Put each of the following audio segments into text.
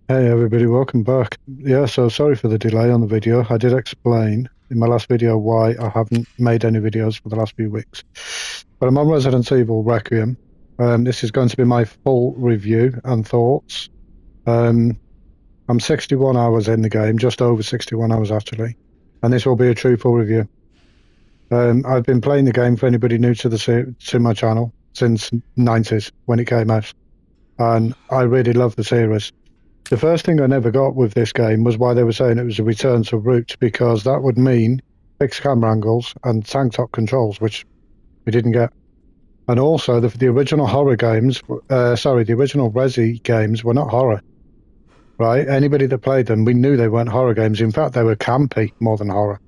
Hey everybody, welcome back. Yeah, so sorry for the delay on the video. I did explain in my last video why I haven't made any videos for the last few weeks. But I'm on Resident Evil Requiem. This is going to be my full review and thoughts. I'm 61 hours in the game, just over 61 hours actually, and this will be a true full review. I've been playing the game for anybody new to my channel since 90s when it came out, and I really love the series. The first thing I never got with this game was why they were saying it was a return to roots, because that would mean fixed camera angles and tank top controls, which we didn't get. And also, the original horror games, the original Resi games were not horror, right? Anybody that played them, we knew they weren't horror games. In fact, they were campy more than horror.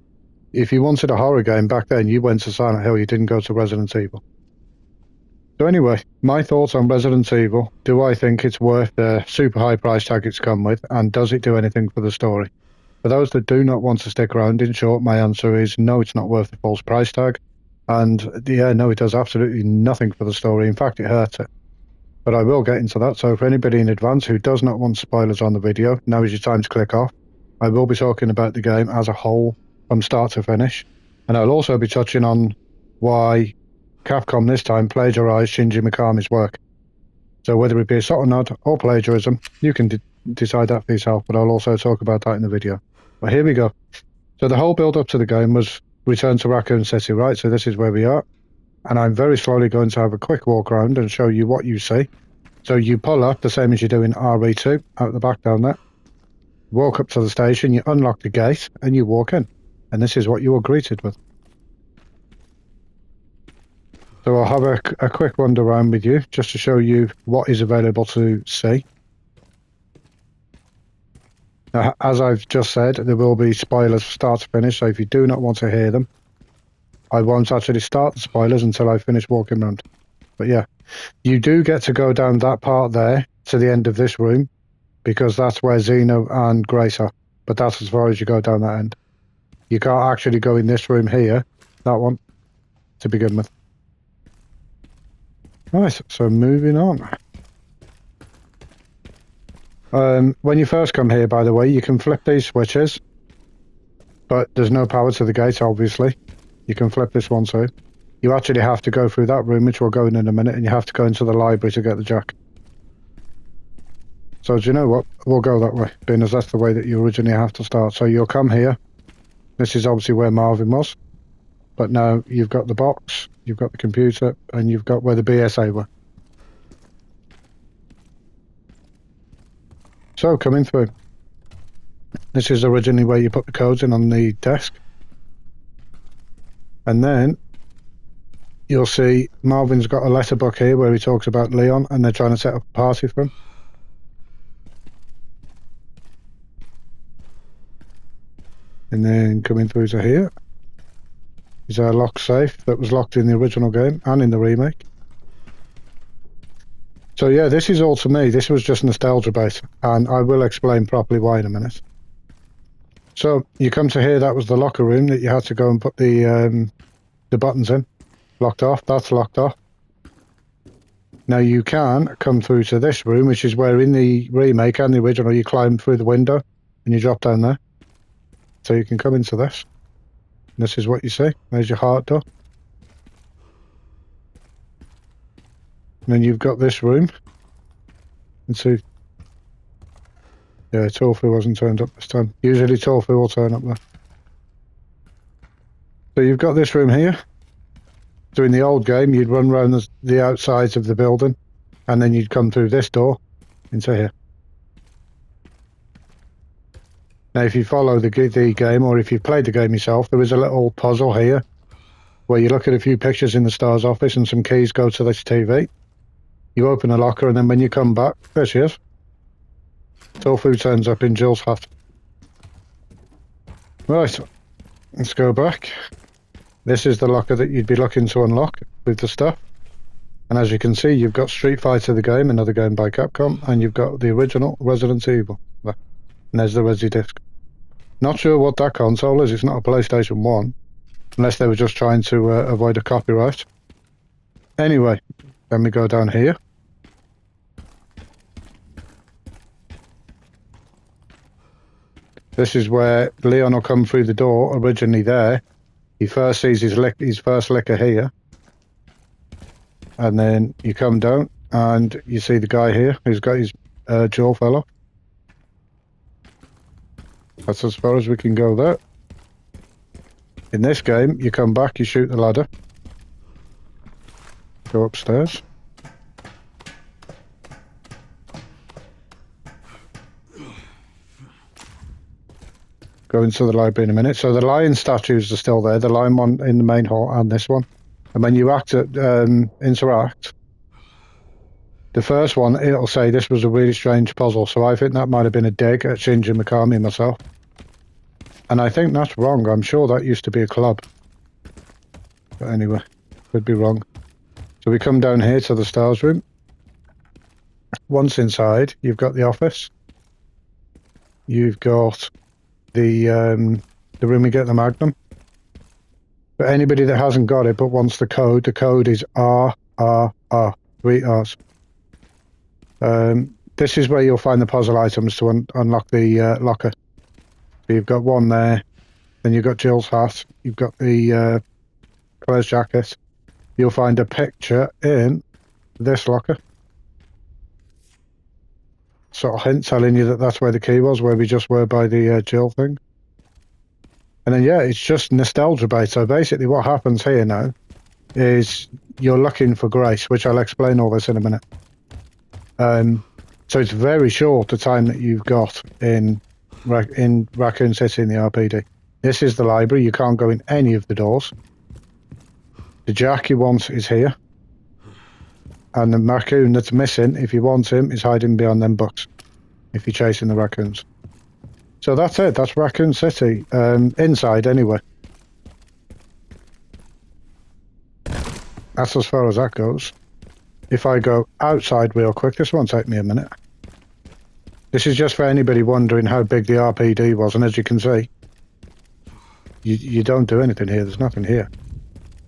If you wanted a horror game back then, you went to Silent Hill, you didn't go to Resident Evil. So anyway, my thoughts on Resident Evil. Do I think it's worth the super high price tag it's come with, and does it do anything for the story? For those that do not want to stick around, in short, my answer is no, it's not worth the false price tag. And yeah, no, it does absolutely nothing for the story. In fact, it hurts it. But I will get into that. So for anybody in advance who does not want spoilers on the video, now is your time to click off. I will be talking about the game as a whole from start to finish. And I'll also be touching on why Capcom this time plagiarized Shinji Mikami's work. So whether it be a subtle nod or plagiarism, you can decide that for yourself, but I'll also talk about that in the video. But here we go. So the whole build up to the game was return to Raccoon City, right? So this is where we are. And I'm very slowly going to have a quick walk around and show you what you see. So you pull up, the same as you do in RE2, out the back down there. Walk up to the station, you unlock the gate, and you walk in. And this is what you are greeted with. So I'll have a quick wander around with you, just to show you what is available to see. Now, as I've just said, there will be spoilers start to finish, so if you do not want to hear them, I won't actually start the spoilers until I finish walking around. But yeah, you do get to go down that part there to the end of this room, because that's where Zeno and Grace are. But that's as far as you go down that end. You can't actually go in this room here, that one, to begin with. Nice, so moving on. When you first come here, by the way, you can flip these switches, but there's no power to the gate, obviously. You can flip this one too. You actually have to go through that room, which we'll go in a minute, and you have to go into the library to get the jack. So do you know what? We'll go that way, being as that's the way that you originally have to start. So you'll come here. This is obviously where Marvin was. But now you've got the box, you've got the computer, and you've got where the BSA were. So, coming through. This is originally where you put the codes in on the desk. And then you'll see Marvin's got a letter book here where he talks about Leon, and they're trying to set up a party for him. And then coming through to here is our lock safe that was locked in the original game and in the remake. So yeah, this is all to me. This was just nostalgia bait, and I will explain properly why in a minute. So you come to here, that was the locker room that you had to go and put the buttons in. Locked off, that's locked off. Now you can come through to this room, which is where in the remake and the original you climb through the window and you drop down there. So you can come into this. This is what you see. There's your heart door. And then you've got this room. And see. Yeah, Tofu wasn't turned up this time. Usually Tofu will turn up there. So you've got this room here. So in the old game, you'd run around the outsides of the building. And then you'd come through this door into here. Now, if you follow the game, or if you've played the game yourself, there is a little puzzle here where you look at a few pictures in the star's office and some keys go to this TV. You open a locker, and then when you come back, there she is. Tofu turns up in Jill's hut. Right, let's go back. This is the locker that you'd be looking to unlock with the stuff. And as you can see, you've got Street Fighter the game, another game by Capcom, and you've got the original Resident Evil. And there's the Resi disc. Not sure what that console is. It's not a PlayStation 1. Unless they were just trying to avoid a copyright. Anyway, then we go down here. This is where Leon will come through the door, originally there. He first sees his first liquor here. And then you come down and you see the guy here who's got his jaw fell off. That's as far as we can go there. In this game, you come back, you shoot the ladder. Go upstairs. Go into the library in a minute. So the lion statues are still there. The lion one in the main hall and this one. And when you interact, the first one, it'll say this was a really strange puzzle. So I think that might have been a dig at Shinji Mikami myself. And I think that's wrong. I'm sure that used to be a club. But anyway, could be wrong. So we come down here to the stars room. Once inside, you've got the office. You've got the room we get the Magnum. For anybody that hasn't got it but wants the code is RRR, 3 R's. This is where you'll find the puzzle items to unlock the locker. So you've got one there, then you've got Jill's hat, you've got the Claire's jacket. You'll find a picture in this locker. Sort of hint telling you that that's where the key was, where we just were by the Jill thing. And then, yeah, it's just nostalgia bait. So basically what happens here now is you're looking for Grace, which I'll explain all this in a minute. So it's very short the time that you've got in Raccoon City in the RPD. This is the library. You can't go in any of the doors. The Jack you want is here. And the raccoon that's missing, if you want him, is hiding behind them books. If you're chasing the raccoons. So that's it. That's Raccoon City. Inside, anyway. That's as far as that goes. If I go outside real quick, this won't take me a minute. This is just for anybody wondering how big the RPD was. And as you can see, you don't do anything here. There's nothing here.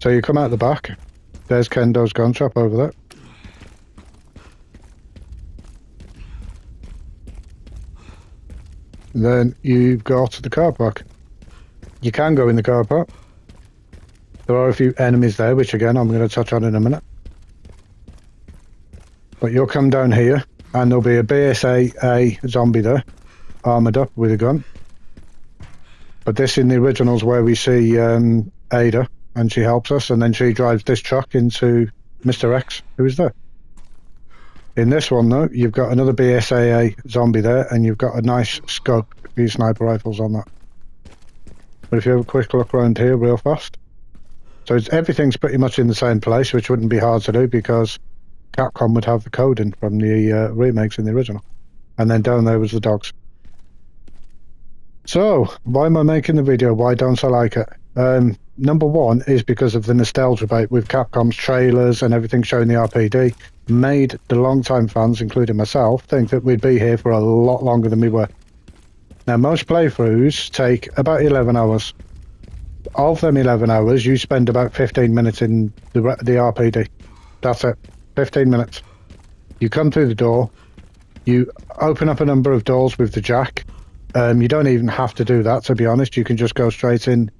So you come out the back. There's Kendo's gun shop over there. Then you've got the car park. You can go in the car park. There are a few enemies there, which again I'm going to touch on in a minute. But you'll come down here, and there'll be a BSAA zombie there, armoured up with a gun. But this in the originals where we see Ada, and she helps us, and then she drives this truck into Mr. X, who is there. In this one, though, you've got another BSAA zombie there, and you've got a nice scope for your sniper rifles on that. But if you have a quick look around here real fast. So everything's pretty much in the same place, which wouldn't be hard to do because Capcom would have the code in from the remakes in the original. And then down there was the dogs. So, why am I making the video? Why don't I like it? Number one is because of the nostalgia bait with Capcom's trailers and everything showing the RPD made the long-time fans, including myself, think that we'd be here for a lot longer than we were. Now, most playthroughs take about 11 hours. Of them 11 hours, you spend about 15 minutes in the RPD. That's it. 15 minutes. You come through the door. You open up a number of doors with the jack. You don't even have to do that, to be honest. You can just go straight in.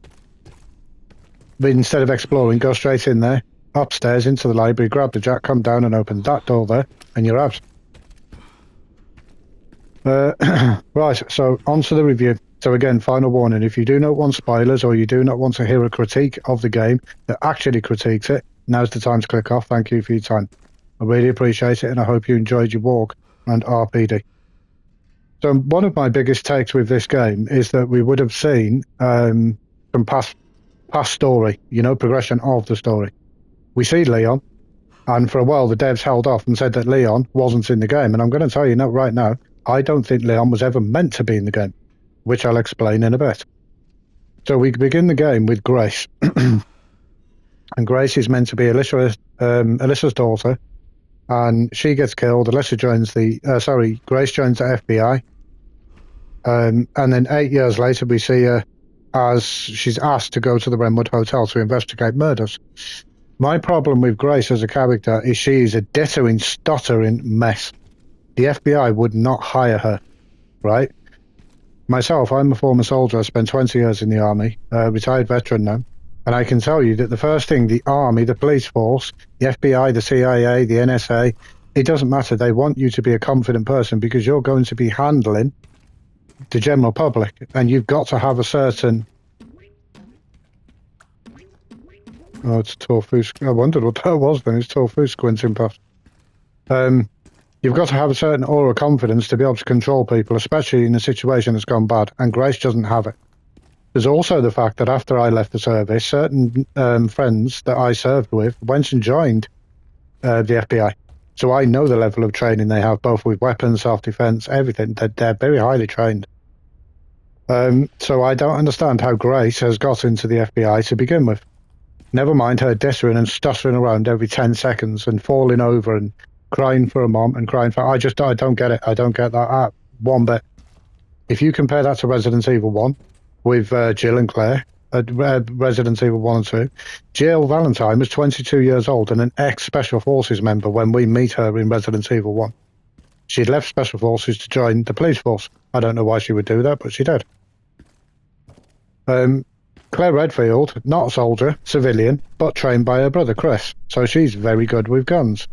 But instead of exploring, go straight in there, upstairs into the library, grab the jack, come down and open that door there, and you're out. Right, so on to the review. So again, final warning, if you do not want spoilers or you do not want to hear a critique of the game that actually critiques it, now's the time to click off. Thank you for your time. I really appreciate it, and I hope you enjoyed your walk and RPD. So one of my biggest takes with this game is that we would have seen from past story, progression of the story. We see Leon, and for a while the devs held off and said that Leon wasn't in the game, and I'm going to tell you right now, I don't think Leon was ever meant to be in the game, which I'll explain in a bit. So we begin the game with Grace, and Grace is meant to be Alyssa's daughter, and she gets killed. Grace joins the FBI, and then 8 years later we see her as she's asked to go to the Renwood Hotel to investigate murders. My problem with Grace as a character is she is a dittering, stuttering mess. The FBI would not hire her, right? Myself, I'm a former soldier. I spent 20 years in the army, retired veteran now. And I can tell you that the first thing the army, the police force, the FBI, the CIA, the NSA, it doesn't matter. They want you to be a confident person because you're going to be handling the general public. And you've got to have a certain... Oh, it's tofu. I wondered what that was then. It's tofu squinting past. You've got to have a certain aura of confidence to be able to control people, especially in a situation that's gone bad. And Grace doesn't have it. There's also the fact that after I left the service, certain friends that I served with went and joined the FBI. So I know the level of training they have, both with weapons, self-defense, everything. They're very highly trained. So I don't understand how Grace has got into the FBI to begin with. Never mind her dithering and stuttering around every 10 seconds and falling over and crying for a mom and crying for... I don't get it. I don't get that one bit. If you compare that to Resident Evil 1, with Jill and Claire, Resident Evil 1 and 2. Jill Valentine was 22 years old and an ex-Special Forces member when we meet her in Resident Evil 1. She'd left Special Forces to join the police force. I don't know why she would do that, but she did. Claire Redfield, not a soldier, civilian, but trained by her brother Chris, so she's very good with guns.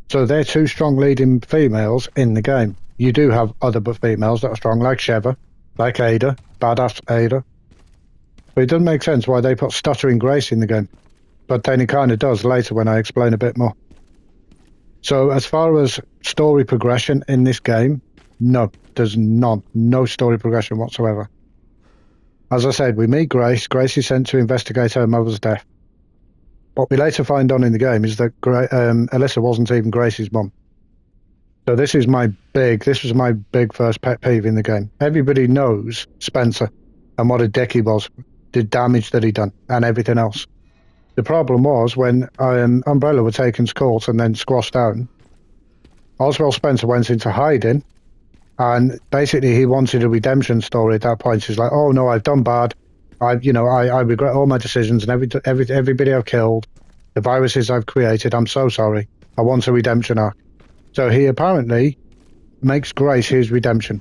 So they're two strong leading females in the game. You do have other females that are strong, like Sheva, like Ada, badass Ada. But it doesn't make sense why they put stuttering Grace in the game. But then it kind of does later when I explain a bit more. So as far as story progression in this game, no, there's none. No story progression whatsoever. As I said, we meet Grace. Grace is sent to investigate her mother's death. What we later find on in the game is that Alyssa wasn't even Grace's mum. So this was my big first pet peeve in the game. Everybody knows Spencer and what a dick he was, the damage that he done, and everything else. The problem was when Umbrella were taken to court and then squashed down, Oswald Spencer went into hiding, and basically he wanted a redemption story at that point. He's like, oh no, I've done bad. I regret all my decisions and everybody I've killed, the viruses I've created. I'm so sorry. I want a redemption arc. So he apparently makes Grace his redemption.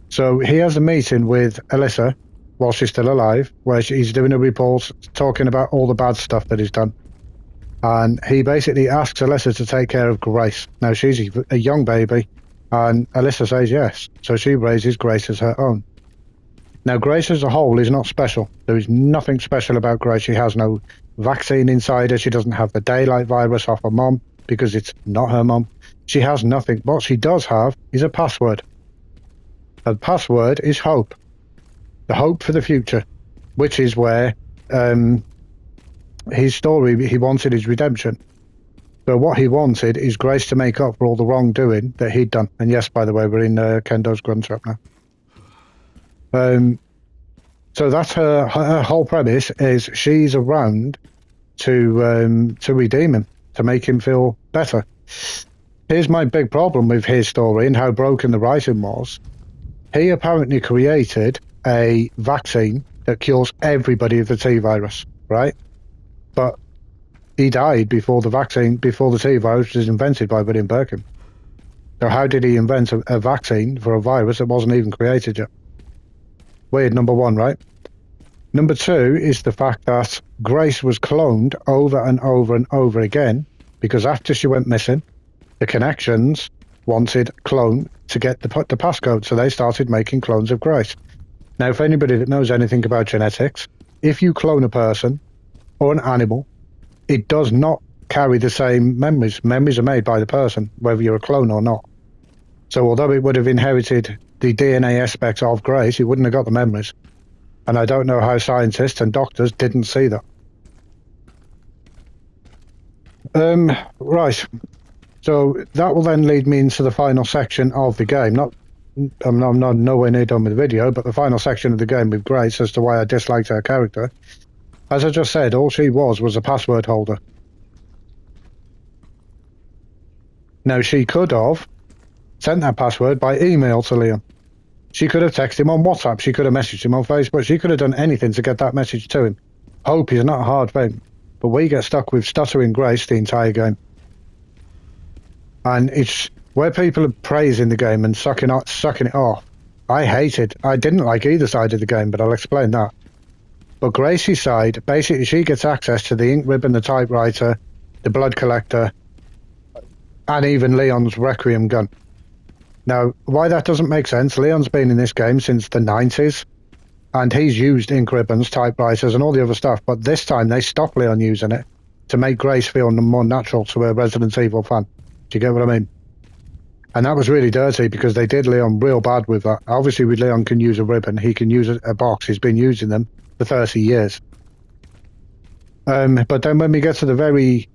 So he has a meeting with Alyssa while she's still alive, where he's doing a report talking about all the bad stuff that he's done. And he basically asks Alyssa to take care of Grace. Now she's a young baby, and Alyssa says yes. So she raises Grace as her own. Now Grace as a whole is not special. There is nothing special about Grace. She has no vaccine inside her. She doesn't have the daylight virus off her mom, because it's not her mom. She has nothing. What she does have is a password. Her password is hope. The hope for the future, which is where his story, he wanted his redemption. So what he wanted is Grace to make up for all the wrongdoing that he'd done. And yes, by the way, we're in Kendo's gun trap now. So that's her whole premise, is she's around to redeem him, to make him feel better. Here's my big problem with his story and how broken the writing was. He apparently created a vaccine that cures everybody of the T virus, right? But he died before the T virus was invented by William Birkin. So how did he invent a vaccine for a virus that wasn't even created yet? Weird, number one, right? Number two is the fact that Grace was cloned over and over and over again, because after she went missing, the connections wanted clone to get the passcode, so they started making clones of Grace. Now, if anybody that knows anything about genetics, if you clone a person or an animal, it does not carry the same memories. Memories are made by the person, whether you're a clone or not. So although it would have inherited the DNA aspects of Grace, it wouldn't have got the memories. And I don't know how scientists and doctors didn't see that. Right. So that will then lead me into the final section of the game. I'm not nowhere near done with the video, but the final section of the game with Grace as to why I disliked her character. As I just said, all she was a password holder. Now, she could have sent that password by email to Liam. She could have texted him on WhatsApp. She could have messaged him on Facebook. She could have done anything to get that message to him. Hope is not a hard thing. But we get stuck with stuttering Grace the entire game. And it's where people are praising the game and sucking it off. I didn't like either side of the game, but I'll explain that. But Gracie's side, basically she gets access to the ink ribbon, the typewriter, the blood collector, and even Leon's requiem gun. Now, why that doesn't make sense, Leon's been in this game since the 90s, and he's used ink ribbons, typewriters, and all the other stuff, but this time they stopped Leon using it to make Grace feel more natural to a Resident Evil fan. Do you get what I mean? And that was really dirty because they did Leon real bad with that. Obviously, with Leon can use a ribbon, he can use a box. He's been using them for 30 years. But then when we get to the very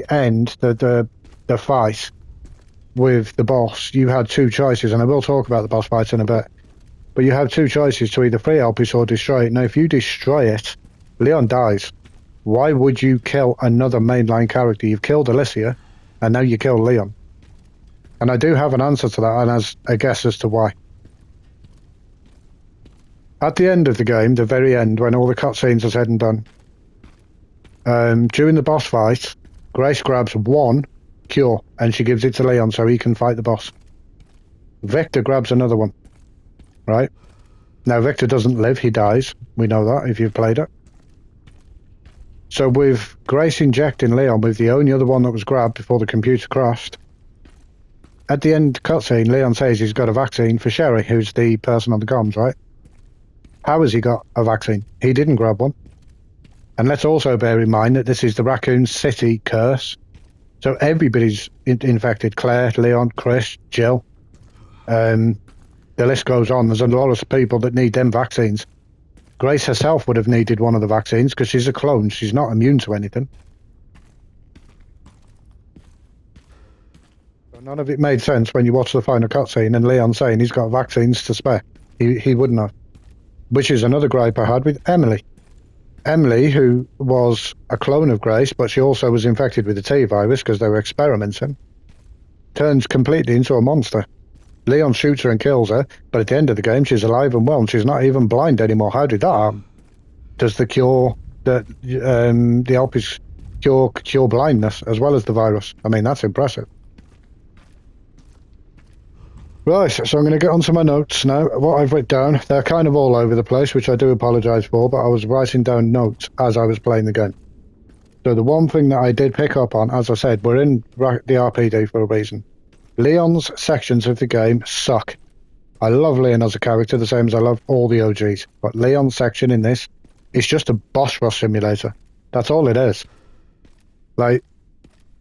end, the fight with the boss, you had two choices, and I will talk about the boss fight in a bit. But you have two choices to either free Elpis or destroy it. Now, if you destroy it, Leon dies. Why would you kill another mainline character? You've killed Alicia, and now you kill Leon. And I do have an answer to that, and as a guess as to why. At the end of the game, the very end, when all the cutscenes are said and done, during the boss fight, Grace grabs one cure, and she gives it to Leon so he can fight the boss. Victor grabs another one, right? Now, Victor doesn't live, he dies. We know that, if you've played it. So with Grace injecting Leon with the only other one that was grabbed before the computer crashed, at the end cutscene, Leon says he's got a vaccine for Sherry, who's the person on the comms, right? How has he got a vaccine? He didn't grab one. And let's also bear in mind that this is the Raccoon City curse. So everybody's infected. Claire, Leon, Chris, Jill. The list goes on. There's a lot of people that need them vaccines. Grace herself would have needed one of the vaccines because she's a clone. She's not immune to anything. None of it made sense when you watch the final cutscene and Leon saying he's got vaccines to spare. He wouldn't have. Which is another gripe I had with Emily. Emily, who was a clone of Grace, but she also was infected with the T virus because they were experimenting, turns completely into a monster. Leon shoots her and kills her, but at the end of the game she's alive and well and she's not even blind anymore. How did that happen? Does the cure, the Elpis cure blindness as well as the virus? I mean, that's impressive. Right, so I'm going to get onto my notes now. What I've written down, they're kind of all over the place, which I do apologise for, but I was writing down notes as I was playing the game. So the one thing that I did pick up on, as I said, we're in the RPD for a reason. Leon's sections of the game suck. I love Leon as a character, the same as I love all the OGs, but Leon's section in this is just a boss rush simulator. That's all it is. Like,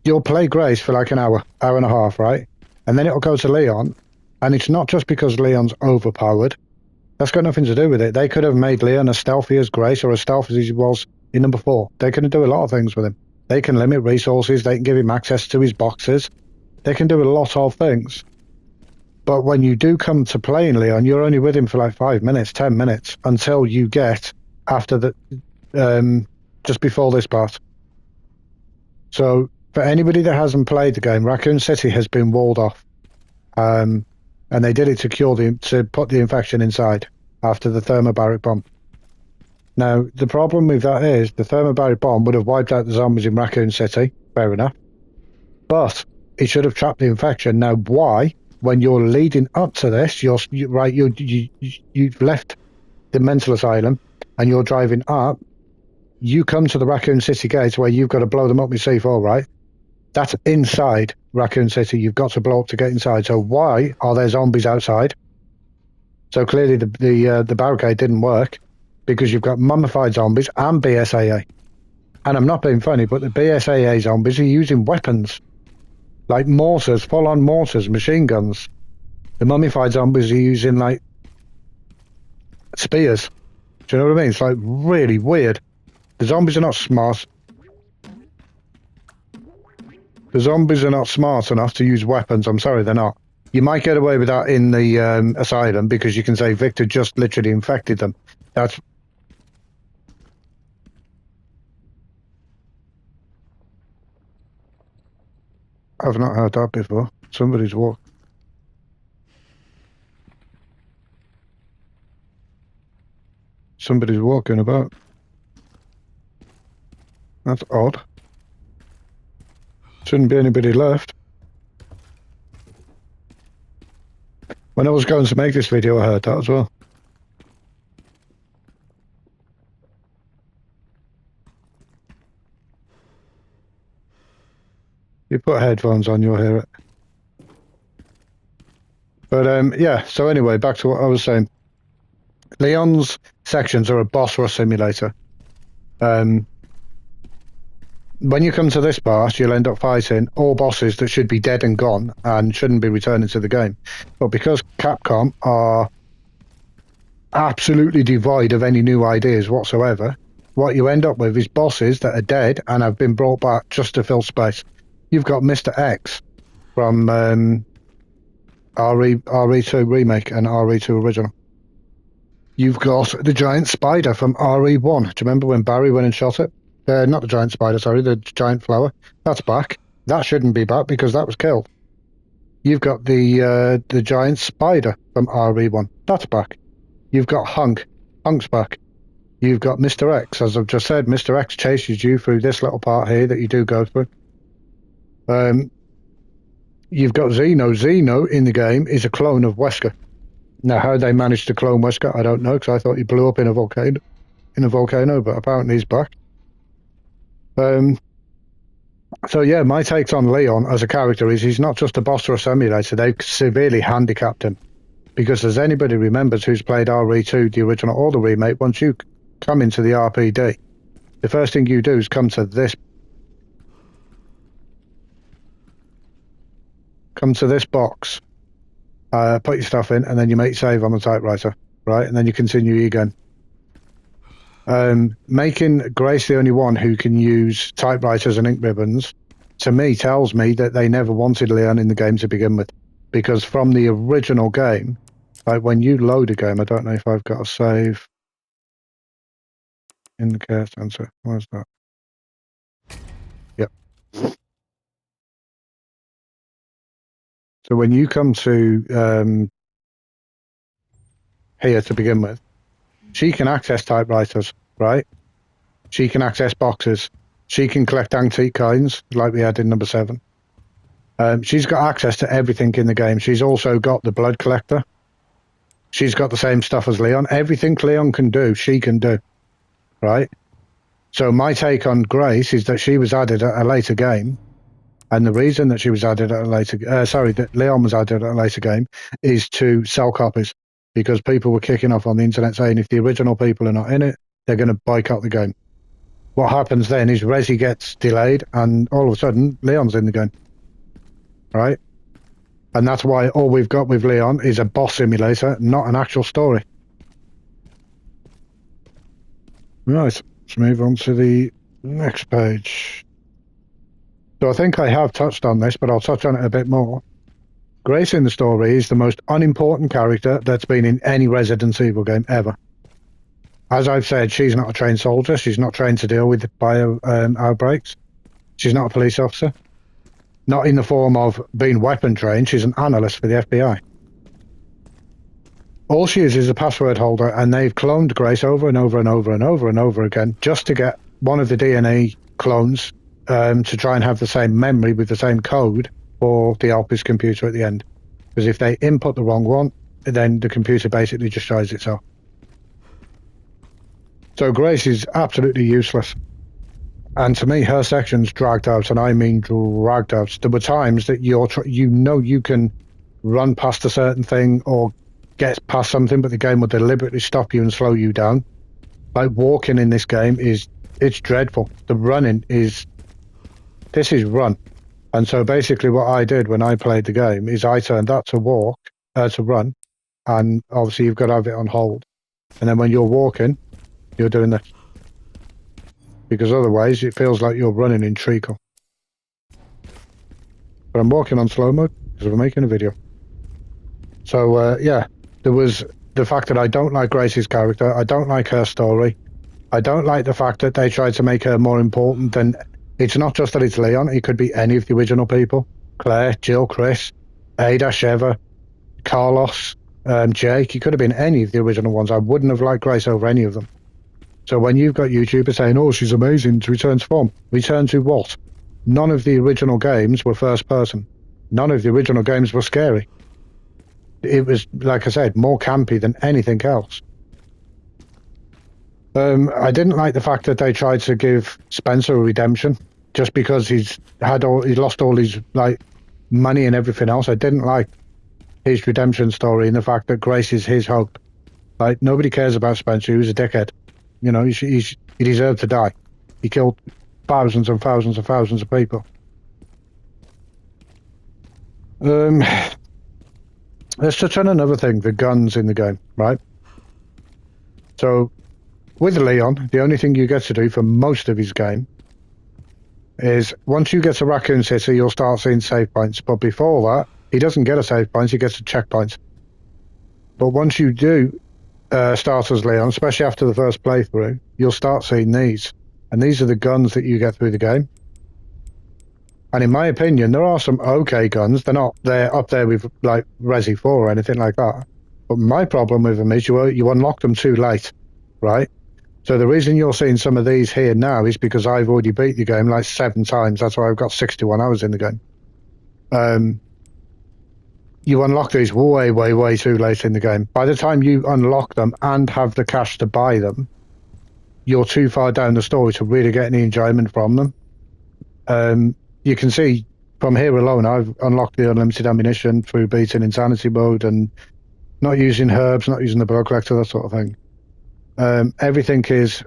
you'll play Grace for like an hour and a half, right? And then it'll go to Leon. And it's not just because Leon's overpowered. That's got nothing to do with it. They could have made Leon as stealthy as Grace or as stealthy as he was in number 4. They can do a lot of things with him. They can limit resources. They can give him access to his boxes. They can do a lot of things. But when you do come to playing Leon, you're only with him for like 5 minutes, 10 minutes, until you get after the, just before this part. So for anybody that hasn't played the game, Raccoon City has been walled off. And they did it to put the infection inside after the thermobaric bomb. Now, the problem with that is the thermobaric bomb would have wiped out the zombies in Raccoon City, fair enough. But it should have trapped the infection. Now, why, when you're leading up to this, you've left the mental asylum and you're driving up, you come to the Raccoon City gates where you've got to blow them up with C4, right? That's inside Raccoon City. You've got to blow up to get inside. So why are there zombies outside? So clearly the barricade didn't work because you've got mummified zombies and BSAA. And I'm not being funny, but the BSAA zombies are using weapons. Like mortars, full-on mortars, machine guns. The mummified zombies are using, like, spears. Do you know what I mean? It's, like, really weird. The zombies are not smart. The zombies are not smart enough to use weapons. I'm sorry, they're not. You might get away with that in the asylum because you can say Victor just literally infected them. That's... I've not heard that before. Somebody's walked. Somebody's walking about. That's odd. Shouldn't be anybody left. When I was going to make this video, I heard that as well. You put headphones on, you'll hear it. But yeah, so anyway, back to what I was saying. Leon's sections are a boss rush simulator. When you come to this part, you'll end up fighting all bosses that should be dead and gone and shouldn't be returning to the game. But because Capcom are absolutely devoid of any new ideas whatsoever, what you end up with is bosses that are dead and have been brought back just to fill space. You've got Mr. X from RE2 Remake and RE2 Original. You've got the giant spider from RE1. Do you remember when Barry went and shot it? Not the giant spider, sorry, the giant flower. That's back. That shouldn't be back because that was killed. You've got the giant spider from RE1. That's back. You've got Hunk. Hunk's back. You've got Mr. X. As I've just said, Mr. X chases you through this little part here that you do go through. You've got Xeno. Xeno in the game is a clone of Wesker. Now, how they managed to clone Wesker, I don't know, because I thought he blew up in a volcano, but apparently he's back. So yeah, my takes on Leon as a character is he's not just a boss or a simulator. They've severely handicapped him. Because as anybody remembers who's played RE2, the original or the remake, once you come into the RPD, the first thing you do is come to this box, put your stuff in, and then you make save on the typewriter, right? And then you continue again. Making Grace the only one who can use typewriters and ink ribbons, to me, tells me that they never wanted Leon in the game to begin with. Because from the original game, like when you load a game, I don't know if I've got a save in the care center. Where's that? Yep. So when you come to here to begin with, she can access typewriters, right? She can access boxes. She can collect antique coins, like we had in number 7. She's got access to everything in the game. She's also got the blood collector. She's got the same stuff as Leon. Everything Leon can do, she can do, right? So my take on Grace is that she was added at a later game. And the reason that she was added at a later, that Leon was added at a later game is to sell copies. Because people were kicking off on the internet saying if the original people are not in it, they're going to boycott the game. What happens then is Resi gets delayed and all of a sudden Leon's in the game. Right? And that's why all we've got with Leon is a boss simulator, not an actual story. Right, let's move on to the next page. So I think I have touched on this, but I'll touch on it a bit more. Grace in the story is the most unimportant character that's been in any Resident Evil game ever. As I've said, she's not a trained soldier. She's not trained to deal with bio outbreaks. She's not a police officer. Not in the form of being weapon trained. She's an analyst for the FBI. All she is a password holder, and they've cloned Grace over and over and over and over and over again just to get one of the DNA clones to try and have the same memory with the same code for the Alpis computer at the end. Because if they input the wrong one, then the computer basically destroys itself. So Grace is absolutely useless. And to me, her section's dragged out, and I mean dragged out. There were times that you can run past a certain thing or get past something, but the game will deliberately stop you and slow you down. Like walking in this game it's dreadful. The running this is run. And so basically what I did when I played the game is I turned that to run, and obviously you've got to have it on hold. And then when you're walking, you're doing this. Because otherwise it feels like you're running in treacle. But I'm walking on slow mode because we're making a video. So yeah, there was the fact that I don't like Grace's character. I don't like her story. I don't like the fact that they tried to make her more important than... It's not just that it's Leon, it could be any of the original people. Claire, Jill, Chris, Ada, Sheva, Carlos, Jake. It could have been any of the original ones. I wouldn't have liked Grace over any of them. So when you've got YouTubers saying, oh, she's amazing to return to form. Return to what? None of the original games were first person. None of the original games were scary. It was, like I said, more campy than anything else. I didn't like the fact that they tried to give Spencer a redemption just because he's lost all his like money and everything else. I didn't like his redemption story and the fact that Grace is his hope. Like, nobody cares about Spencer. He was a dickhead. You know, he deserved to die. He killed thousands and thousands and thousands of people. Let's touch on another thing, the guns in the game, right? So, with Leon, the only thing you get to do for most of his game is once you get to Raccoon City, you'll start seeing save points. But before that, he doesn't get a save point, he gets a checkpoint. But once you do start as Leon, especially after the first playthrough, you'll start seeing these. And these are the guns that you get through the game. And in my opinion, there are some okay guns. They're up there with like Resi 4 or anything like that. But my problem with them is you unlock them too late, right? So the reason you're seeing some of these here now is because I've already beat the game like 7 times. That's why I've got 61 hours in the game. You unlock these way, way, way too late in the game. By the time you unlock them and have the cash to buy them, you're too far down the story to really get any enjoyment from them. You can see from here alone, I've unlocked the unlimited ammunition through beating insanity mode and not using herbs, not using the blood collector, that sort of thing. Everything is,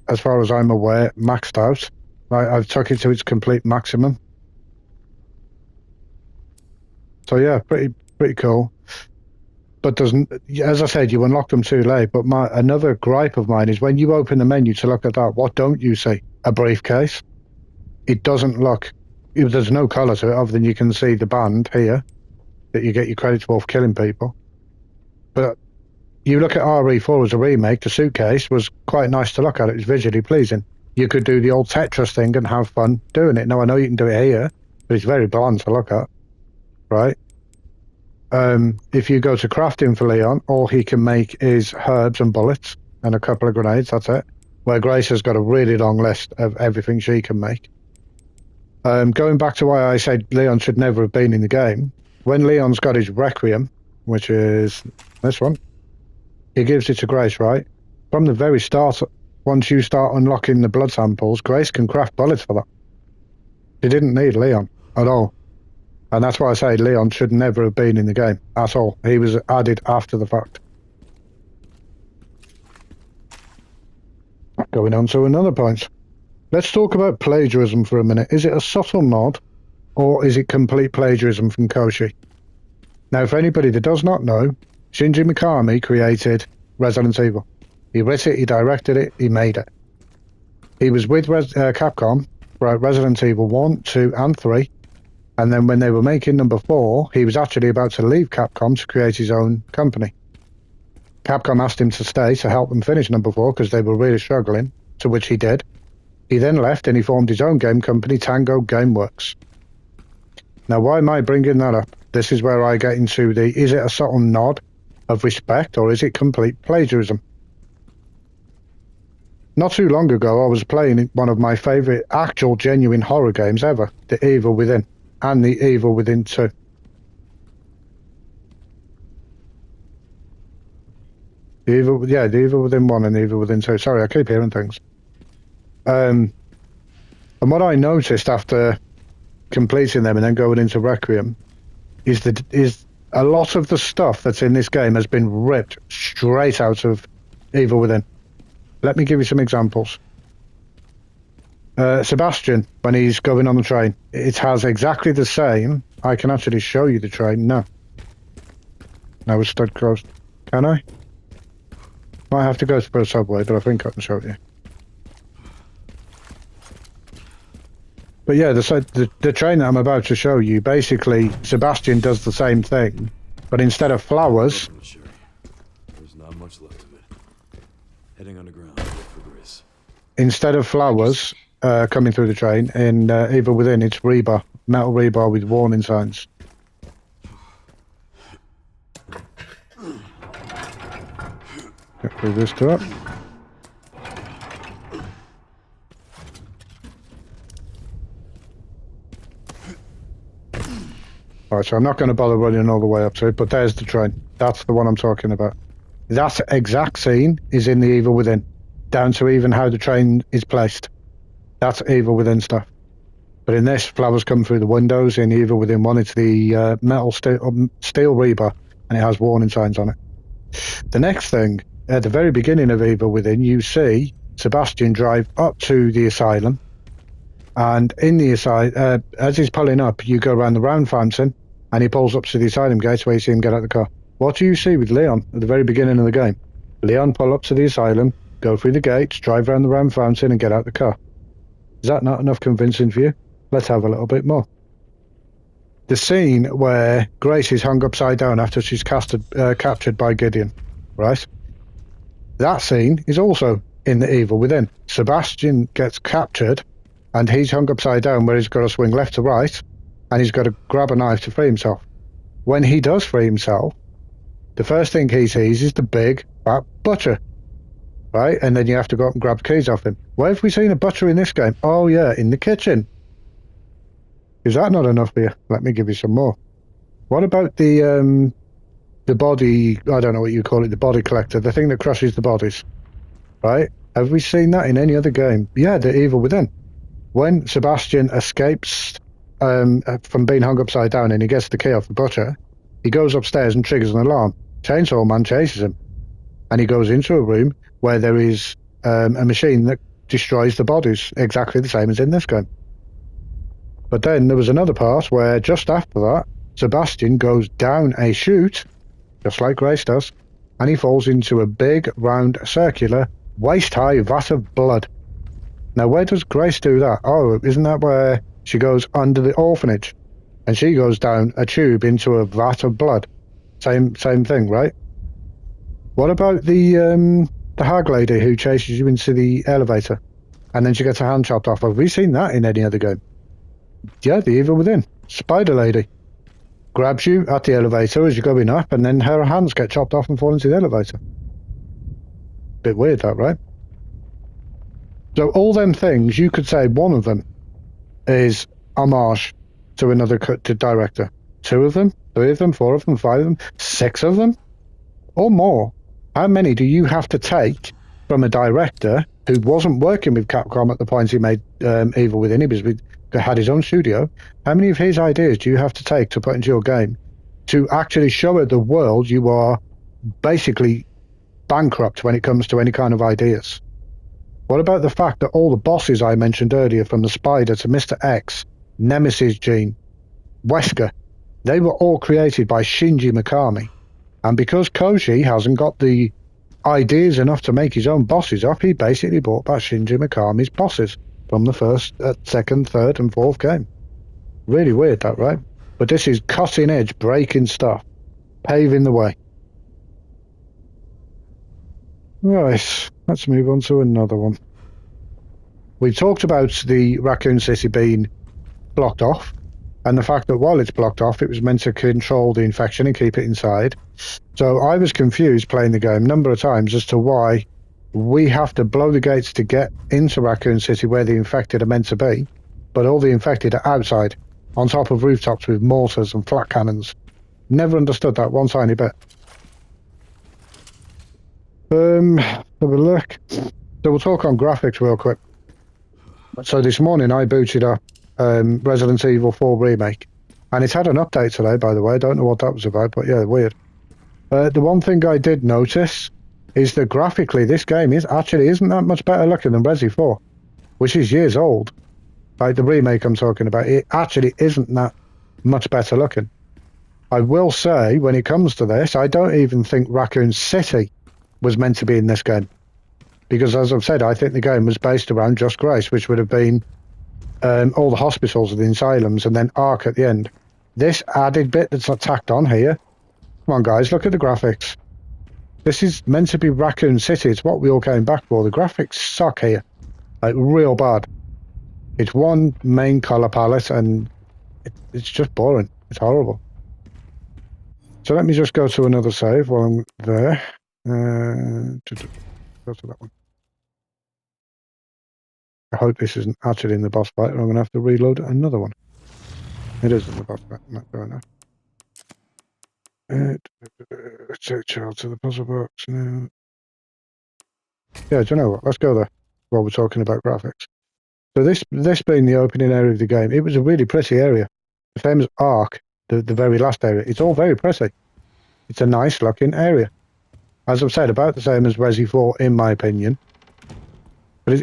as far as I'm aware, maxed out. I've took it to its complete maximum. So yeah, pretty cool. But as I said, you unlock them too late. But another gripe of mine is when you open the menu to look at that, what don't you see? A briefcase. It doesn't look. There's no colour to it other than you can see the band here that you get your credits for killing people. But you look at RE4 as a remake, the suitcase was quite nice to look at. It was visually pleasing. You could do the old Tetris thing and have fun doing it. Now, I know you can do it here, but it's very bland to look at, right? If you go to crafting for Leon, all he can make is herbs and bullets and a couple of grenades, that's it. Where Grace has got a really long list of everything she can make. Going back to why I said Leon should never have been in the game, when Leon's got his requiem, which is this one, he gives it to Grace, right? From the very start, once you start unlocking the blood samples, Grace can craft bullets for that. She didn't need Leon at all. And that's why I say Leon should never have been in the game at all. He was added after the fact. Going on to another point. Let's talk about plagiarism for a minute. Is it a subtle nod, or is it complete plagiarism from Koshi? Now, for anybody that does not know, Shinji Mikami created Resident Evil. He wrote it, he directed it, he made it. He was with Capcom for Resident Evil 1, 2, and 3. And then when they were making number 4, he was actually about to leave Capcom to create his own company. Capcom asked him to stay to help them finish number 4 because they were really struggling, to which he did. He then left and he formed his own game company, Tango Gameworks. Now, why am I bringing that up? This is where I get into is it a subtle nod of respect or is it complete plagiarism? Not too long ago, I was playing one of my favourite actual genuine horror games ever, The Evil Within, and The Evil Within 2. The Evil Within 1 and The Evil Within 2. Sorry, I keep hearing things. And what I noticed after completing them and then going into Requiem is a lot of the stuff that's in this game has been ripped straight out of Evil Within. Let me give you some examples. Sebastian, when he's going on the train, it has exactly the same. I can actually show you the train. No. No, it's stuck closed. Can I? Might have to go for a subway, but I think I can show you. But yeah, the train that I'm about to show you, basically, Sebastian does the same thing, but instead of flowers... There's not much left of it. Heading underground for Grace. Instead of flowers coming through the train, in Evil Within, it's rebar. Metal rebar with warning signs. Get through this door. All right, so I'm not going to bother running all the way up to it, but there's the train. That's the one I'm talking about. That exact scene is in the Evil Within, down to even how the train is placed. That's Evil Within stuff. But in this, flowers come through the windows. In Evil Within 1, it's the metal steel rebar, and it has warning signs on it. The next thing, at the very beginning of Evil Within, you see Sebastian drive up to the asylum. And in the asylum, as he's pulling up, you go around the round fountain, and he pulls up to the asylum gates where you see him get out of the car. What do you see with Leon at the very beginning of the game? Leon pull up to the asylum, go through the gates, drive around the round fountain, and get out the car. Is that not enough convincing for you? Let's have a little bit more. The scene where Grace is hung upside down after she's captured by Gideon, right? That scene is also in the Evil Within. Sebastian gets captured, and he's hung upside down where he's got to swing left to right, and he's got to grab a knife to free himself. When he does free himself, the first thing he sees is the big, fat butcher, right? And then you have to go up and grab the keys off him. Where have we seen a butcher in this game? Oh, yeah, in the kitchen. Is that not enough for you? Let me give you some more. What about the body, I don't know what you call it, the body collector, the thing that crushes the bodies, right? Have we seen that in any other game? Yeah, the Evil Within. When Sebastian escapes from being hung upside down and he gets the key off the butcher, he goes upstairs and triggers an alarm. Chainsaw Man chases him, and he goes into a room where there is a machine that destroys the bodies, exactly the same as in this game. But then there was another part where just after that, Sebastian goes down a chute, just like Grace does, and he falls into a big, round, circular, waist-high vat of blood. Now, where does Grace do that? Oh, isn't that where she goes under the orphanage? And she goes down a tube into a vat of blood. Same thing, right? What about the hag lady who chases you into the elevator, and then she gets her hand chopped off? Have we seen that in any other game? Yeah, the Evil Within. Spider lady grabs you at the elevator as you're going up, and then her hands get chopped off and fall into the elevator. Bit weird, that, right? So all them things, you could say one of them is homage to another director. 2 of them, 3 of them, 4 of them, 5 of them, 6 of them, or more. How many do you have to take from a director who wasn't working with Capcom at the point he made Evil Within? He had his own studio. How many of his ideas do you have to take to put into your game to actually show the world you are basically bankrupt when it comes to any kind of ideas? What about the fact that all the bosses I mentioned earlier, from the Spider to Mr. X, Nemesis Gene, Wesker, they were all created by Shinji Mikami. And because Koji hasn't got the ideas enough to make his own bosses up, he basically brought back Shinji Mikami's bosses from the first, second, third, and fourth game. Really weird, that, right? But this is cutting edge, breaking stuff, paving the way. Right, let's move on to another one. We talked about the Raccoon City being blocked off, and the fact that while it's blocked off, it was meant to control the infection and keep it inside. So I was confused playing the game a number of times as to why we have to blow the gates to get into Raccoon City where the infected are meant to be, but all the infected are outside, on top of rooftops with mortars and flat cannons. Never understood that one tiny bit. Have a look. So we'll talk on graphics real quick. So this morning I booted up Resident Evil 4 Remake, and it's had an update today, by the way. I don't know what that was about, but yeah, weird. The one thing I did notice is that graphically this game isn't that much better looking than Resi 4, which is years old. Like the remake I'm talking about, it actually isn't that much better looking. I will say, when it comes to this, I don't even think Raccoon City was meant to be in this game. Because as I've said, I think the game was based around Just Grace, which would have been all the hospitals and the asylums, and then Ark at the end. This added bit that's tacked on here, come on guys, look at the graphics. This is meant to be Raccoon City. It's what we all came back for. The graphics suck here, like real bad. It's one main color palette, and it's just boring. It's horrible. So let me just go to another save while I'm there. Go to that one. I hope this isn't actually in the boss fight, or I'm going to have to reload another one. It is in the boss fight, fair enough. Take child to the puzzle box. No. Yeah, do you know what? Let's go there while we're talking about graphics. So this being the opening area of the game, it was a really pretty area. The famous arc, the very last area, it's all very pretty. It's a nice looking area. As I've said, about the same as Resi 4 in my opinion. But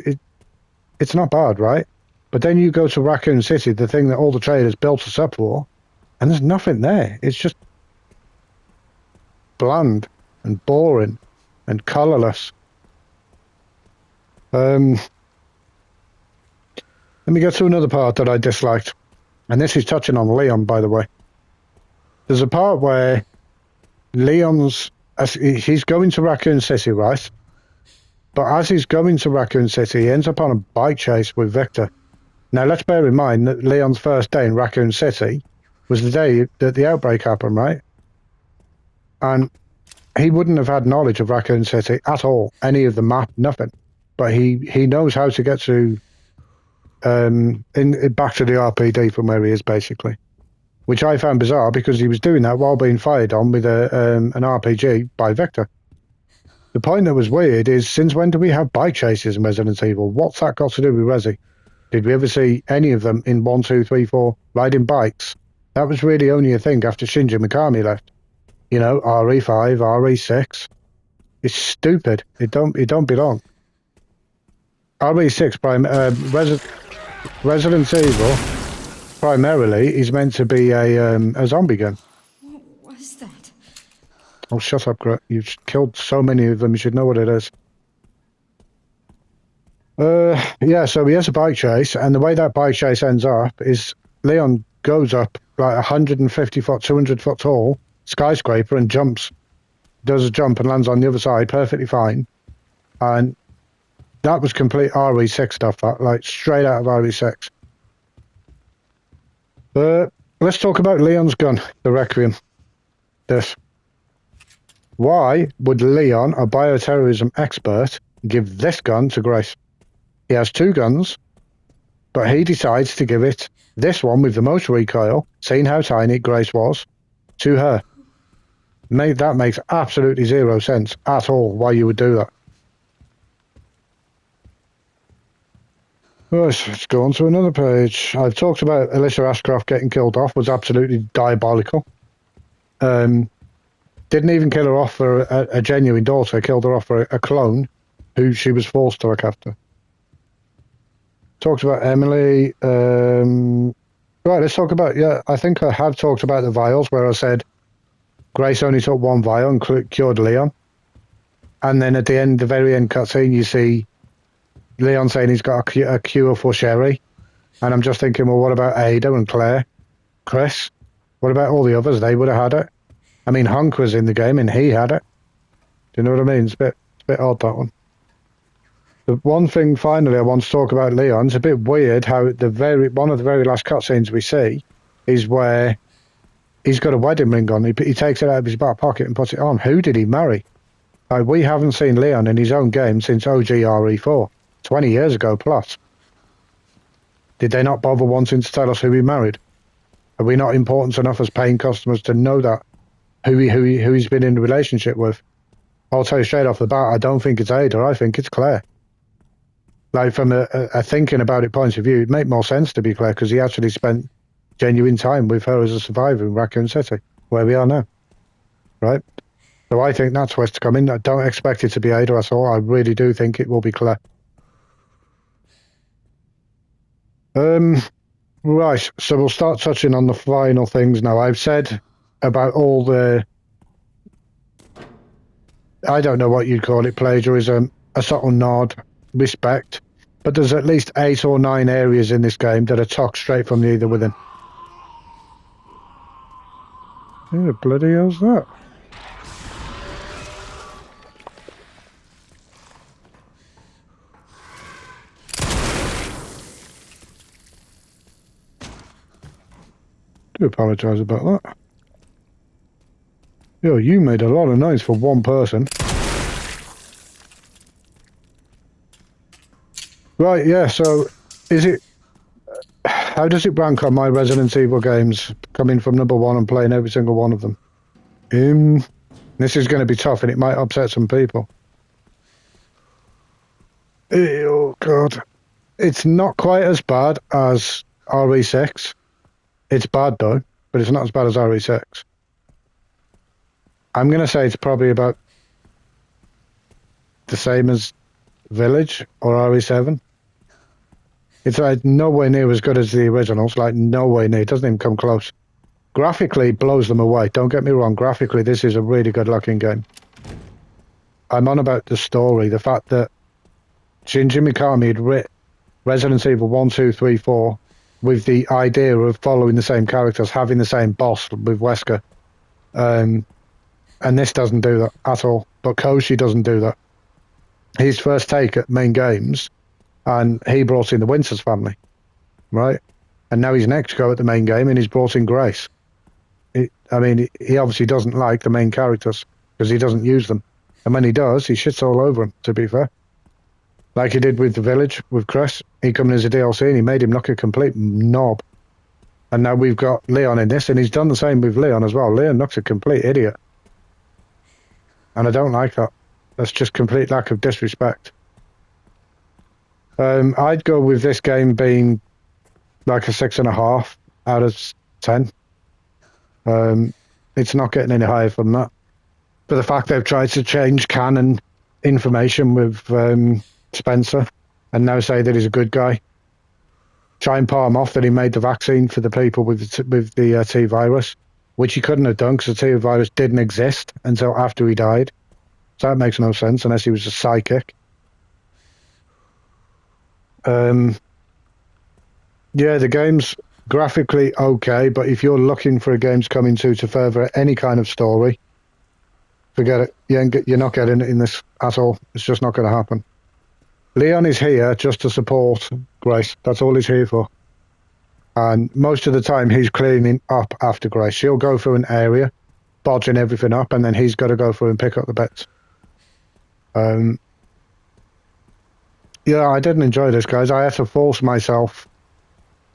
it's not bad, right? But then you go to Raccoon City, the thing that all the traders built us up for, and there's nothing there. It's just bland and boring and colourless. Let me get to another part that I disliked. And this is touching on Leon, by the way. There's a part where he's going to Raccoon City, right? But as he's going to Raccoon City, he ends up on a bike chase with Victor. Now, let's bear in mind that Leon's first day in Raccoon City was the day that the outbreak happened, right? And he wouldn't have had knowledge of Raccoon City at all, any of the map, nothing. But he knows how to get to back to the RPD from where he is, basically. Which I found bizarre because he was doing that while being fired on with an RPG by Victor. The point that was weird is, since when do we have bike chases in Resident Evil? What's that got to do with Resi? Did we ever see any of them in 1, 2, 3, 4 riding bikes? That was really only a thing after Shinji Mikami left. You know, RE5, RE6. It's stupid. It don't belong. RE6 Resident Evil primarily is meant to be a zombie gun. What was that? Oh, shut up, Gret. You've killed so many of them, you should know what it is. Yeah, so he has a bike chase, and the way that bike chase ends up is Leon goes up like 150 foot, 200 foot tall skyscraper and jumps. Does a jump and lands on the other side perfectly fine. And that was complete RE6 stuff, that, like straight out of RE6. Let's talk about Leon's gun, the Requiem. This. Why would Leon, a bioterrorism expert, give this gun to Grace? He has two guns, but he decides to give it, this one with the most recoil, seeing how tiny Grace was, to her. That makes absolutely zero sense at all why you would do that. Right, let's go on to another page. I've talked about Alyssa Ashcroft getting killed off, was absolutely diabolical. Didn't even kill her off for a genuine daughter, killed her off for a clone who she was forced to look after. Talked about Emily. Right, let's talk about, I think I have talked about the vials where I said Grace only took one vial and cured Leon. And then at the end, the very end cutscene, you see Leon saying he's got a cure for Sherry. And I'm just thinking, well, what about Ada and Claire? Chris? What about all the others? They would have had it. I mean, Hunk was in the game and he had it. Do you know what I mean? It's a bit odd, that one. The one thing, finally, I want to talk about Leon, it's a bit weird how one of the very last cutscenes we see is where he's got a wedding ring on. He takes it out of his back pocket and puts it on. Who did he marry? We haven't seen Leon in his own game since OG RE4, 20 years ago plus. Did they not bother wanting to tell us who he married? Are we not important enough as paying customers to know that? Who he's been in a relationship with? I'll tell you straight off the bat, I don't think it's Ada, I think it's Claire. Like, from a thinking about it point of view, it'd make more sense to be Claire, because he actually spent genuine time with her as a survivor in Raccoon City, where we are now. Right? So I think that's where to come in. I don't expect it to be Ada at all. I really do think it will be Claire. Right, so we'll start touching on the final things now. I've said about all the, I don't know what you'd call it, plagiarism, a subtle nod, respect, but there's at least 8 or 9 areas in this game that are tucked straight from the Either Within. Who the bloody hell's that? Do apologise about that. Yo, you made a lot of noise for one person. Right, yeah, so how does it rank on my Resident Evil games, coming from number 1 and playing every single one of them? This is going to be tough, and it might upset some people. Oh God, it's not quite as bad as RE6. It's bad though, but it's not as bad as RE6. I'm going to say it's probably about the same as Village or RE7. It's like nowhere near as good as the originals, like nowhere near. It doesn't even come close. Graphically, it blows them away. Don't get me wrong. Graphically, this is a really good looking game. I'm on about the story, the fact that Shinji Mikami had written Resident Evil 1, 2, 3, 4 with the idea of following the same characters, having the same boss with Wesker. And this doesn't do that at all. But Koshi doesn't do that. His first take at main games, and he brought in the Winters family, right? And now his next go at the main game, and he's brought in Grace. He obviously doesn't like the main characters because he doesn't use them. And when he does, he shits all over them, to be fair. Like he did with The Village, with Chris. He come in as a DLC and he made him look a complete knob. And now we've got Leon in this, and he's done the same with Leon as well. Leon looks a complete idiot. And I don't like that. That's just complete lack of disrespect. I'd go with this game being like a 6.5 out of 10. It's not getting any higher from that. For the fact they've tried to change canon information with Spencer and now say that he's a good guy. Try and palm off that he made the vaccine for the people with the T virus, which he couldn't have done because the T virus didn't exist until after he died. So that makes no sense unless he was a psychic. Yeah, the game's graphically okay, but if you're looking for a game's coming to further any kind of story, forget it. You're not getting it in this at all. It's just not going to happen. Leon is here just to support Grace. That's all he's here for. And most of the time, he's cleaning up after Grace. She'll go through an area, bodging everything up, and then he's got to go through and pick up the bits. Yeah, I didn't enjoy this, guys. I had to force myself.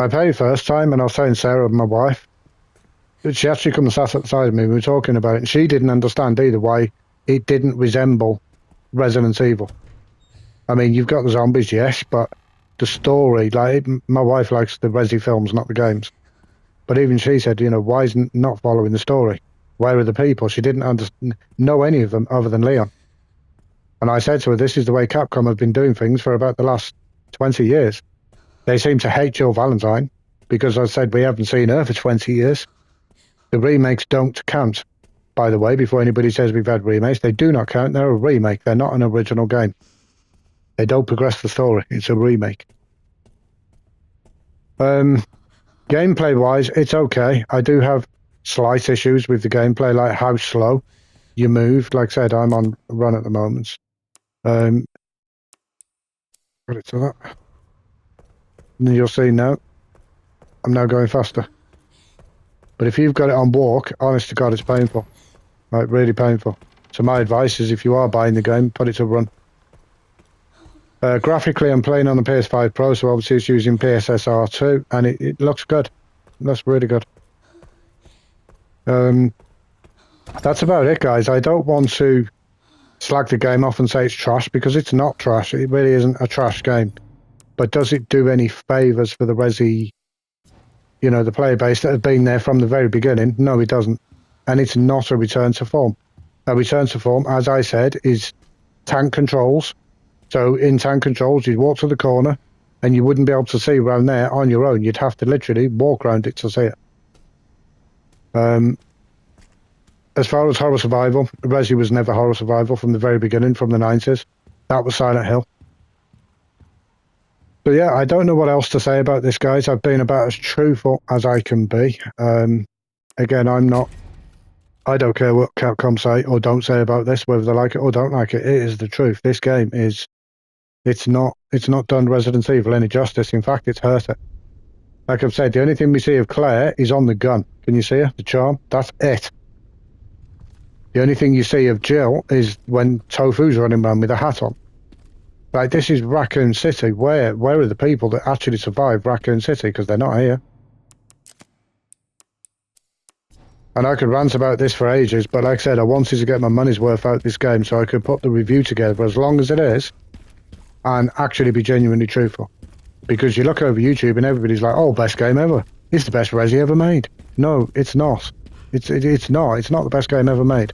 I played first time, and I was telling Sarah, my wife, she actually come and sat at the side of me. We were talking about it, and she didn't understand either why it didn't resemble Resident Evil. I mean, you've got the zombies, yes, but the story, like, my wife likes the Resi films, not the games. But even she said, why isn't not following the story? Where are the people? She didn't know any of them other than Leon. And I said to her, this is the way Capcom have been doing things for about the last 20 years. They seem to hate Jill Valentine because I said we haven't seen her for 20 years. The remakes don't count, by the way, before anybody says we've had remakes. They do not count. They're a remake. They're not an original game. They don't progress the story. It's a remake. Gameplay-wise, it's okay. I do have slight issues with the gameplay, like how slow you move. Like I said, I'm on run at the moment. Got it to that. And you'll see now, I'm now going faster. But if you've got it on walk, honest to God, it's painful. Like, really painful. So my advice is if you are buying the game, put it to run. Graphically, I'm playing on the PS5 Pro, so obviously it's using PSSR2, and it looks good. It looks really good. That's about it, guys. I don't want to slag the game off and say it's trash, because it's not trash. It really isn't a trash game. But does it do any favours for the Resi, the player base that have been there from the very beginning? No, it doesn't. And it's not a return to form. A return to form, as I said, is tank controls. So in tank controls, you'd walk to the corner and you wouldn't be able to see around there on your own. You'd have to literally walk around it to see it. As far as horror survival, Resi was never horror survival from the very beginning, from the 90s. That was Silent Hill. But yeah, I don't know what else to say about this, guys. I've been about as truthful as I can be. Again, I don't care what Capcom say or don't say about this, whether they like it or don't like it. It is the truth. This game is, it's not done Resident Evil any justice. In fact, it's hurt it. Like I've said, the only thing we see of Claire is on the gun. Can you see her? The charm? That's it. The only thing you see of Jill is when Tofu's running around with a hat on. Like, this is Raccoon City. Where are the people that actually survived Raccoon City? Because they're not here. And I could rant about this for ages, but like I said, I wanted to get my money's worth out of this game so I could put the review together as long as it is and actually be genuinely truthful. Because you look over YouTube and everybody's like, oh, best game ever. It's the best Resi ever made. No, it's not. It's not. It's not the best game ever made.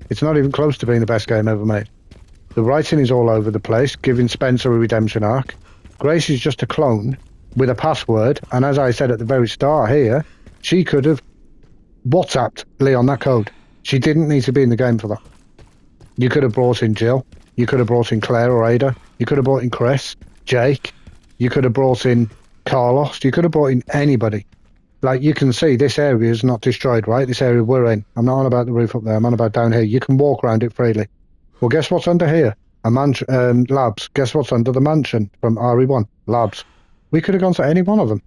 It's not even close to being the best game ever made. The writing is all over the place, giving Spencer a redemption arc. Grace is just a clone with a password, and as I said at the very start here, she could have WhatsApped Leon that code. She didn't need to be in the game for that. You could have brought in Jill. You could have brought in Claire or Ada. You could have brought in Chris, Jake. You could have brought in Carlos. You could have brought in anybody. Like, you can see this area is not destroyed, right? This area we're in. I'm not on about the roof up there. I'm on about down here. You can walk around it freely. Well, guess what's under here? Labs. Guess what's under the mansion from RE1? Labs. We could have gone to any one of them.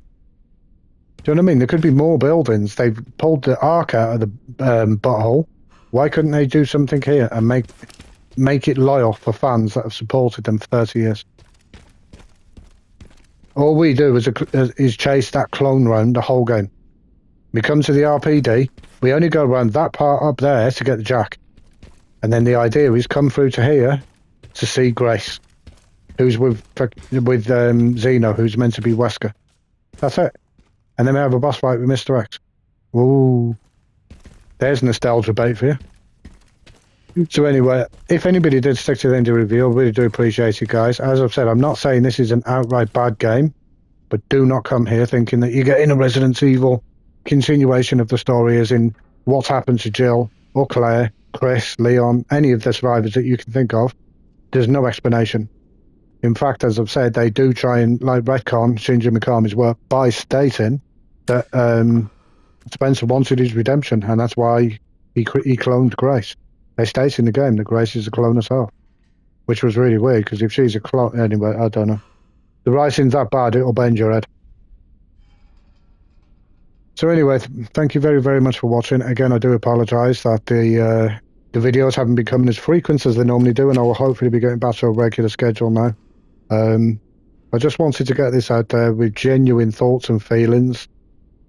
Do you know what I mean? There could be more buildings. They've pulled the arc out of the butthole. Why couldn't they do something here and make it loyal for fans that have supported them for 30 years? All we do is chase that clone round the whole game. We come to the RPD, we only go around that part up there to get the jack. And then the idea is come through to here to see Grace, who's with Xeno, who's meant to be Wesker. That's it. And then we have a boss fight with Mr. X. Ooh. There's nostalgia bait for you. So anyway, if anybody did stick to the end of the review, I really do appreciate it, guys. As I've said, I'm not saying this is an outright bad game, but do not come here thinking that you're getting a Resident Evil continuation of the story, as in what's happened to Jill or Claire, Chris, Leon, any of the survivors that you can think of. There's no explanation. In fact, as I've said, they do try and like retcon Shinji Mikami's work by stating that Spencer wanted his redemption, and that's why he cloned Grace. They state in the game that Grace is a clone herself, which was really weird, because if she's a clone... Anyway, I don't know. The writing's that bad, it'll bend your head. So anyway, thank you very, very much for watching. Again, I do apologise that the videos haven't been coming as frequent as they normally do, and I will hopefully be getting back to a regular schedule now. I just wanted to get this out there with genuine thoughts and feelings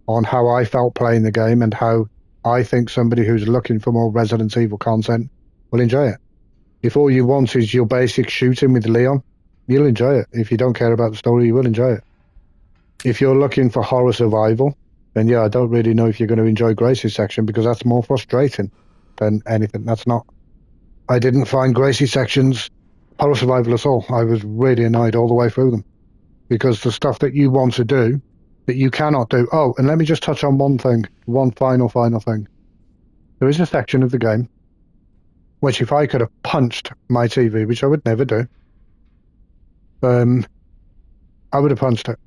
on how I felt playing the game and how I think somebody who's looking for more Resident Evil content will enjoy it. If all you want is your basic shooting with Leon, you'll enjoy it. If you don't care about the story, you will enjoy it. If you're looking for horror survival, then yeah, I don't really know if you're going to enjoy Gracie's section, because that's more frustrating than anything. That's not... I didn't find Gracie's sections horror survival at all. I was really annoyed all the way through them, because the stuff that you want to do that you cannot do. Oh, and let me just touch on one thing, one final thing. There is a section of the game which, if I could have punched my TV, which I would never do, I would have punched it.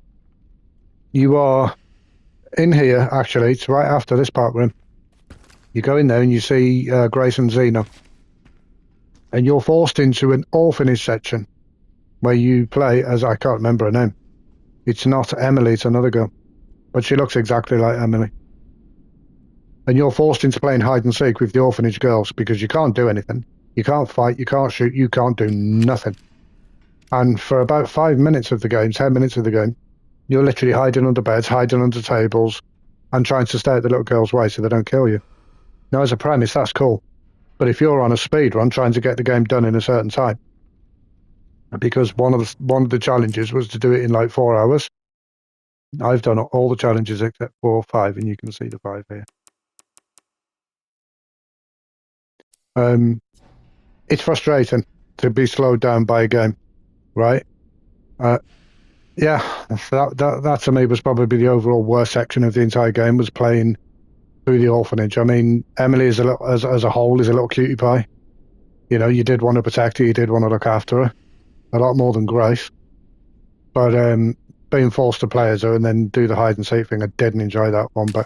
You are in here, actually, it's right after this part we're in. You go in there and you see Grace and Xeno, and you're forced into an orphanage section where you play as, I can't remember her name. It's not Emily, it's another girl. But she looks exactly like Emily. And you're forced into playing hide and seek with the orphanage girls, because you can't do anything. You can't fight, you can't shoot, you can't do nothing. And for about 5 minutes of the game, 10 minutes of the game, you're literally hiding under beds, hiding under tables, and trying to stay at the little girl's way so they don't kill you. Now, as a premise, that's cool. But if you're on a speed run trying to get the game done in a certain time, because one of the challenges was to do it in like 4 hours. I've done all the challenges except 4 or 5, and you can see the 5 here. It's frustrating to be slowed down by a game, right? Yeah, that to me was probably the overall worst section of the entire game, was playing through the orphanage. I mean, Emily is as a whole is a little cutie pie. You know, you did want to protect her, you did want to look after her, a lot more than Grace. But being forced to play as her and then do the hide and seek thing, I didn't enjoy that one bit.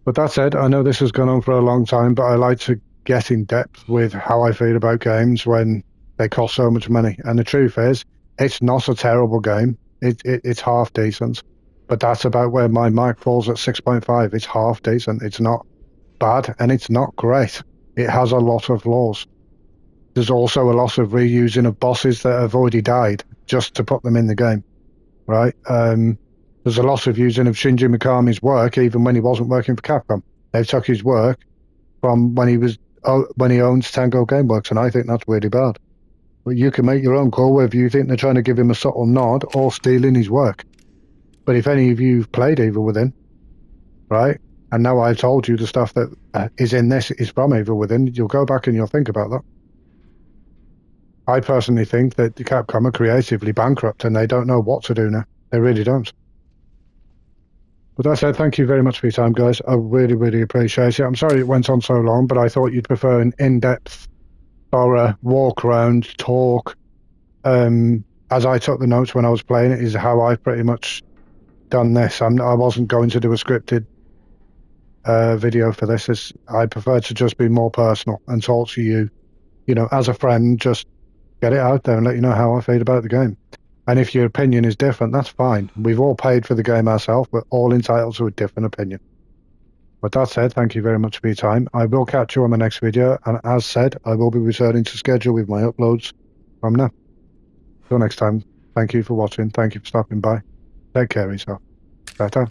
But that said, I know this has gone on for a long time, but I like to get in depth with how I feel about games when they cost so much money. And the truth is, it's not a terrible game. It's half decent. But that's about where my mark falls at 6.5. It's half decent. It's not bad, and it's not great. It has a lot of flaws. There's also a lot of reusing of bosses that have already died just to put them in the game, right? There's a lot of using of Shinji Mikami's work even when he wasn't working for Capcom. They've took his work from when he owns Tango Gameworks, and I think that's really bad. But you can make your own call whether you think they're trying to give him a subtle nod or stealing his work. But if any of you've played Evil Within, right, and now I've told you the stuff that is in this is from Evil Within, you'll go back and you'll think about that. I personally think that the Capcom are creatively bankrupt and they don't know what to do now. They really don't. But that said, thank you very much for your time, guys. I really, really appreciate it. I'm sorry it went on so long, but I thought you'd prefer an in-depth or walk around talk. As I took the notes when I was playing it, is how I've pretty much done this. I wasn't going to do a scripted video for this. I prefer to just be more personal and talk to you, as a friend, just get it out there and let you know how I feel about the game. And if your opinion is different, that's fine. We've all paid for the game ourselves. We're all entitled to a different opinion. But that said, thank you very much for your time. I will catch you on the next video. And as said, I will be returning to schedule with my uploads from now. Till next time, thank you for watching. Thank you for stopping by. Take care of yourself. Ta-ta.